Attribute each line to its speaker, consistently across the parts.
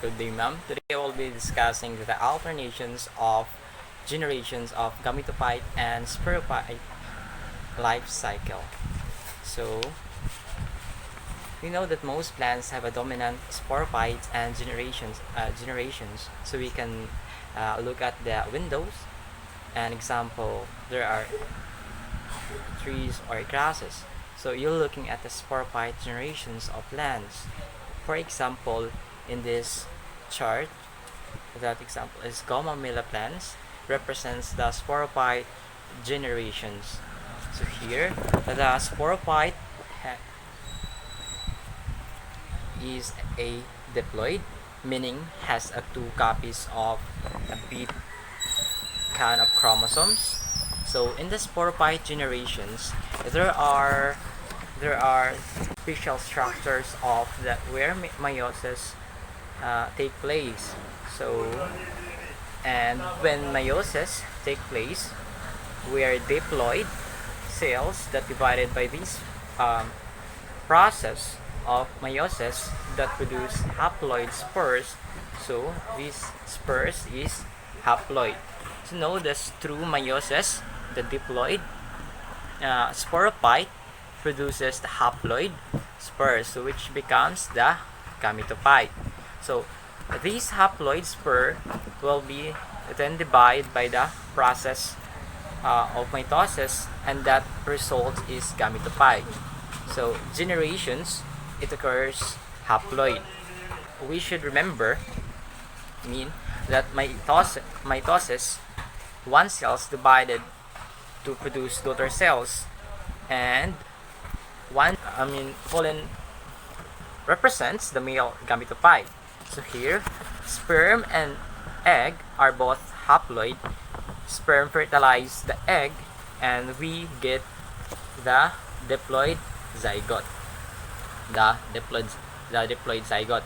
Speaker 1: Good day, ma'am. Today I will be discussing the alternations of generations of gametophyte and sporophyte life cycle. So, we know that most plants have a dominant sporophyte and generations. So we can look at the windows. An example, there are trees or grasses. So you're looking at the sporophyte generations of plants. For example, in this chart, that example is Gomamilla plants represents the sporophyte generations. So here, the sporophyte is a diploid, meaning has a two copies of a beat kind of chromosomes. So in the sporophyte generations, there are special structures of that where meiosis take place. So, and when meiosis take place, we are diploid cells that divided by this process of meiosis that produce haploid spurs. So this spurs is haploid. So notice through meiosis, the diploid sporophyte produces the haploid spurs, so which becomes the gametophyte. So this haploid spur will be then divided by the process of mitosis, and that result is gametophyte. So generations, it occurs haploid. We should remember, that mitosis, one cells divided to produce daughter cells, and pollen represents the male gametophyte. So here, sperm and egg are both haploid. Sperm fertilize the egg, and we get the diploid zygote. The diploid zygote.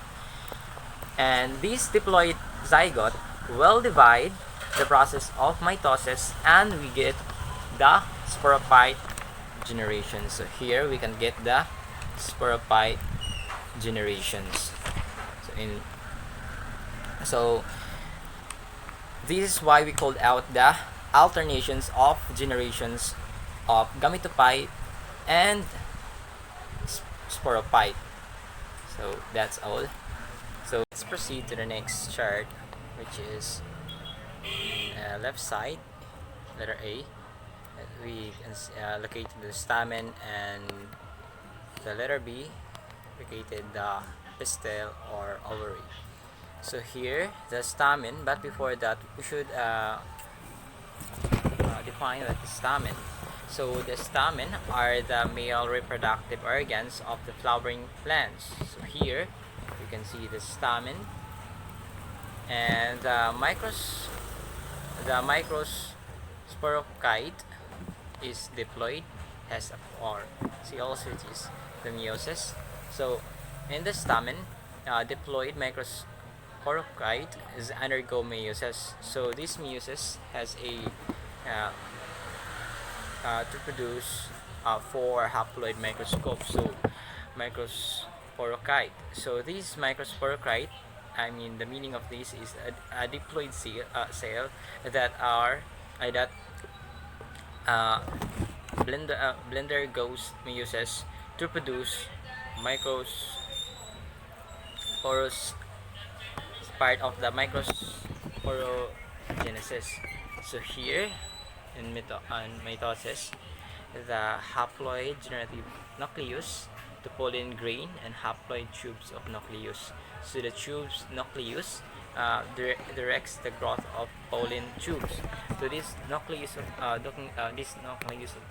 Speaker 1: And this diploid zygote will divide the process of mitosis, and we get the sporophyte generation. So here we can get the sporophyte generations. So this is why we called out the alternations of generations of gametophyte and sporophyte. So that's all. So let's proceed to the next chart, which is left side, letter A. We can locate the stamen, and the letter B located the pistil or ovary. So here the stamen, but before that we should define what is stamen. So the stamen are the male reproductive organs of the flowering plants. So here you can see the stamen, and the microsporocyte is diploid, has a or see also it is the meiosis. So in the stamen, diploid microsporocyte is undergo meiosis. So this meiosis has a to produce 4 haploid microscopes. So microsporocyte. So this microsporocyte, the meaning of this is a diploid cell that are that blender goes meiosis to produce microsporos, part of the microsporogenesis. So here in mitosis, the haploid generative nucleus, the pollen grain, and haploid tubes of nucleus. So the tubes nucleus directs the growth of pollen tubes. So this nucleus of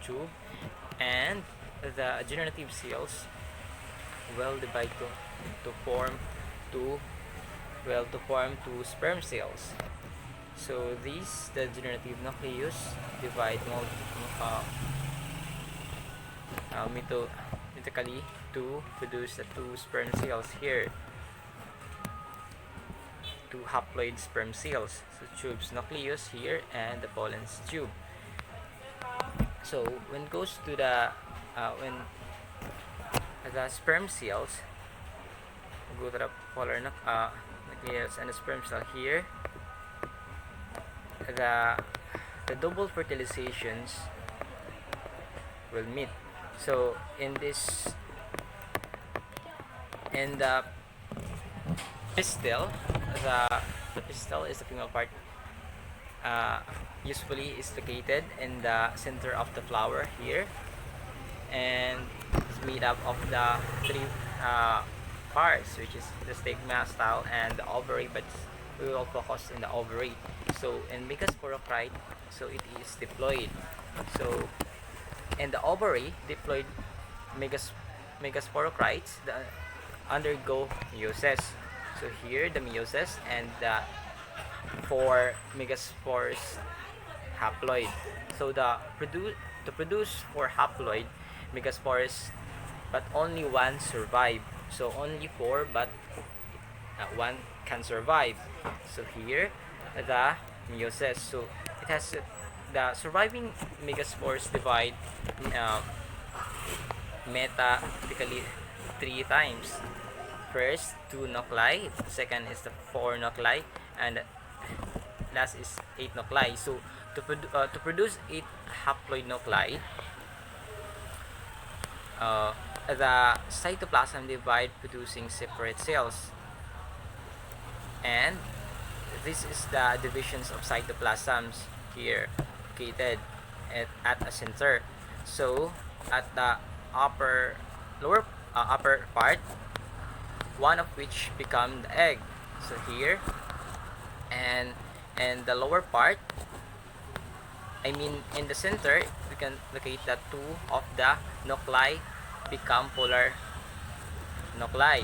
Speaker 1: tube, and the generative cells will divide to form two sperm cells. So these, the generative nucleus, divide mitotically to produce the 2 sperm cells here, 2 haploid sperm cells. So tubes nucleus here, and the pollen's tube. So when it goes to the sperm cells, go to the polar males and the sperm cell here, the double fertilizations will meet. So in the pistil, the pistil is the female part, usually is located in the center of the flower here, and it's made up of the three parts, which is the stigma, style, and the ovary, but we will focus in the ovary. So in megasporocyte, so it is diploid. So in the ovary, diploid megasporocytes undergo meiosis. So here the meiosis, and the 4 megaspores haploid. So to produce 4 haploid megaspores, but only one survive. So only 4, but one can survive. So here the meiosis. So it has the surviving megaspores divide metaphysically 3 times. First 2 nuclei, second is the 4 nuclei, and last is 8 nuclei. So to produce 8 haploid nuclei, the cytoplasm divide producing separate cells, and this is the divisions of cytoplasms here located at a center. So at the upper part, one of which become the egg. So here, and the lower part, I mean in the center, we can locate that 2 of the nuclei become polar nuclei.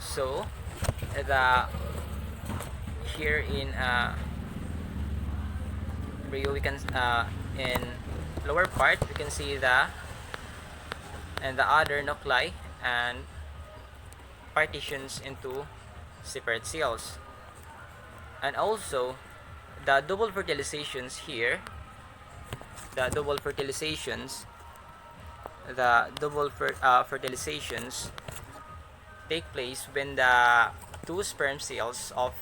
Speaker 1: So the here in Abrio, we can in lower part we can see the other nuclei and partitions into separate cells. And also the double fertilizations here, the double fertilizations take place when the 2 sperm cells of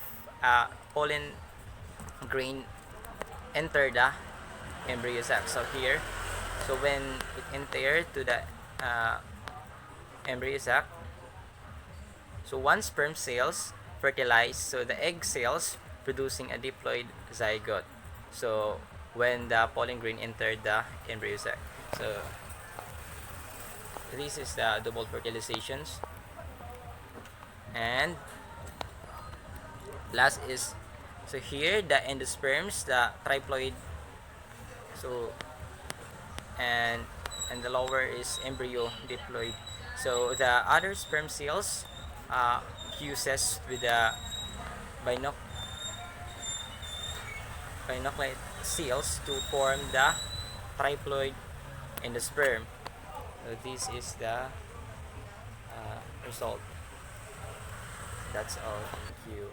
Speaker 1: pollen grain enter the embryo sac. So here, so when it enter to the embryo sac, so 1 sperm cells fertilize, so the egg cells producing a diploid zygote. So when the pollen grain entered the embryo sac, so this is the double fertilizations. And last is, so here the endosperms, the triploid, so and the lower is embryo diploid. So the other sperm cells fuses with the binocular cells to form the triploid endosperm. So this is the result. That's all. Thank you.